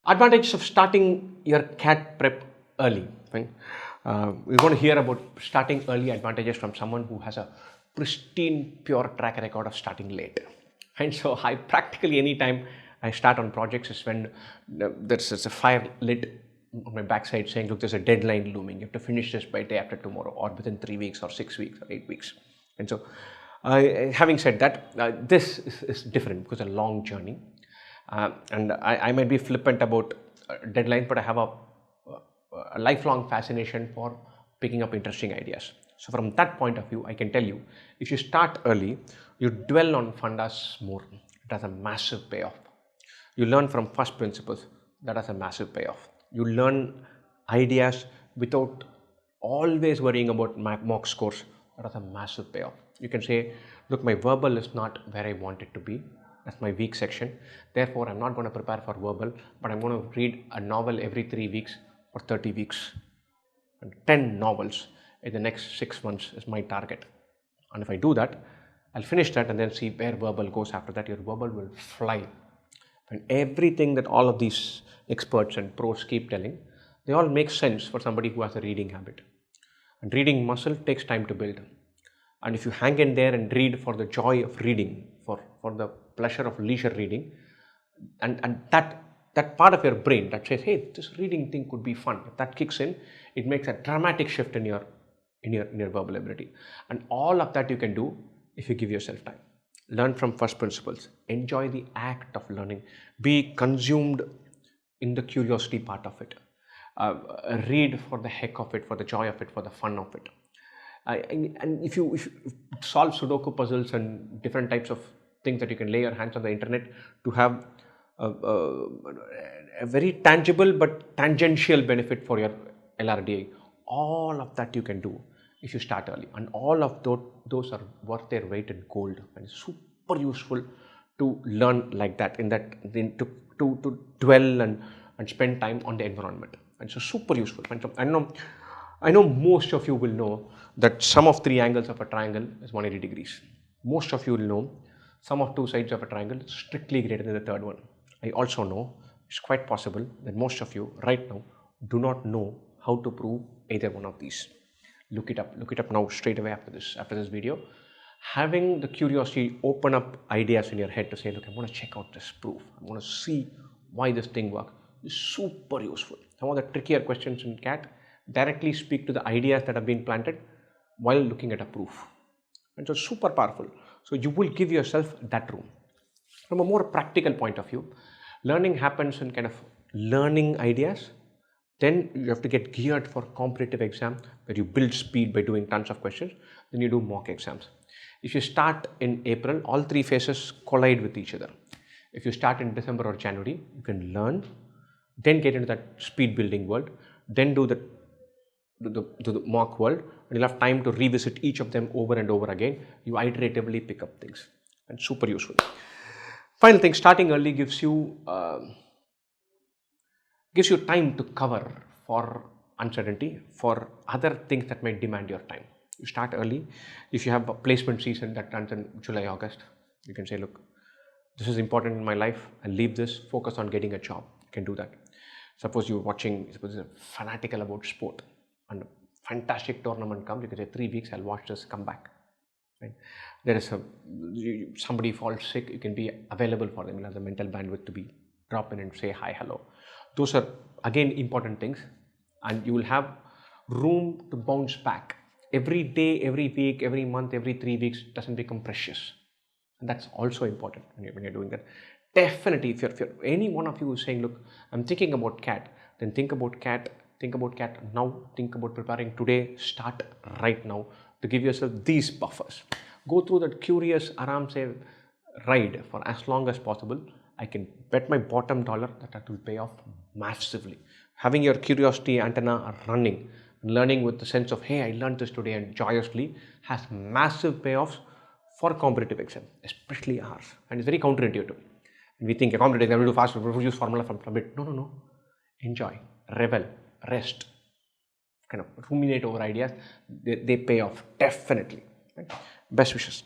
Advantages of starting your CAT prep early. Fine. We're going to hear about starting early advantages from someone who has a pristine, pure track record of starting late. And so I practically anytime I start on projects is when there's a fire lit on my backside saying, look, there's a deadline looming. You have to finish this by day after tomorrow or within 3 weeks or 6 weeks or 8 weeks. And so having said that, this is different because it's a long journey. And I might be flippant about deadlines, but I have a lifelong fascination for picking up interesting ideas. So from that point of view, I can tell you, if you start early, you dwell on fundas more. It has a massive payoff. You learn from first principles. That has a massive payoff. You learn ideas without always worrying about mock scores. That has a massive payoff. You can say, look, my verbal is not where I want it to be. That's my weak section. Therefore, I'm not going to prepare for verbal, but I'm going to read a novel every 3 weeks for 30 weeks. And 10 novels in the next 6 months is my target. And if I do that, I'll finish that and then see where verbal goes after that. Your verbal will fly. And everything that all of these experts and pros keep telling, they all make sense for somebody who has a reading habit. And reading muscle takes time to build. And if you hang in there and read for the joy of reading, for the pleasure of leisure reading, and that part of your brain that says, hey, this reading thing could be fun, if that kicks in, it makes a dramatic shift in your verbal ability. And all of that you can do if you give yourself time. Learn from first principles. Enjoy the act of learning. Be consumed in the curiosity part of it. Read for the heck of it, for the joy of it, for the fun of it. And if you solve Sudoku puzzles and different types of things that you can lay your hands on the internet to have a very tangible but tangential benefit for your LRDA, all of that you can do if you start early. And all of those are worth their weight in gold, and it's super useful to learn like that, to dwell and spend time on the environment. And so super useful. And I know most of you will know that sum of 3 angles of a triangle is 180 degrees. Most of you will know sum of 2 sides of a triangle is strictly greater than the third one. I also know it's quite possible that most of you right now do not know how to prove either one of these. Look it up now straight away after this video. Having the curiosity open up ideas in your head to say, look, I want to check out this proof. I want to see why this thing works. Is super useful. Some of the trickier questions in CAT directly speak to the ideas that have been planted while looking at a proof. And so super powerful. So you will give yourself that room. From a more practical point of view, learning happens in kind of learning ideas. Then you have to get geared for competitive exam where you build speed by doing tons of questions. Then you do mock exams. If you start in April, all 3 phases collide with each other. If you start in December or January, you can learn, then get into that speed building world, then do the mock world, and you'll have time to revisit each of them over and over again. You iteratively pick up things, and super useful. Final thing, starting early gives you time to cover for uncertainty, for other things that might demand your time. You start early. If you have a placement season that runs in July, August, you can say, look, this is important in my life. I'll leave this, focus on getting a job. You can do that. Suppose you're fanatical about sport and a fantastic tournament comes, you can say 3 weeks, I'll watch this, come back. Right? There is somebody falls sick, you can be available for them. You'll have the mental bandwidth to be drop in and say hi, hello. Those are again important things, and you will have room to bounce back. Every day, every week, every month, every 3 weeks doesn't become precious. And that's also important when you're doing that. Definitely, if you're any one of you is saying, look, I'm thinking about CAT, then think about CAT now, think about preparing today, start right now to give yourself these buffers. Go through that curious aram se ride for as long as possible. I can bet my bottom dollar that will pay off massively. Having your curiosity antenna running, learning with the sense of, hey, I learned this today and joyously has massive payoffs for competitive exam, especially ours. And it's very counterintuitive. And we think a competitive exam, we do fast, we use formula from it. No. Enjoy, revel, rest, kind of ruminate over ideas. They pay off, definitely. Right? Best wishes.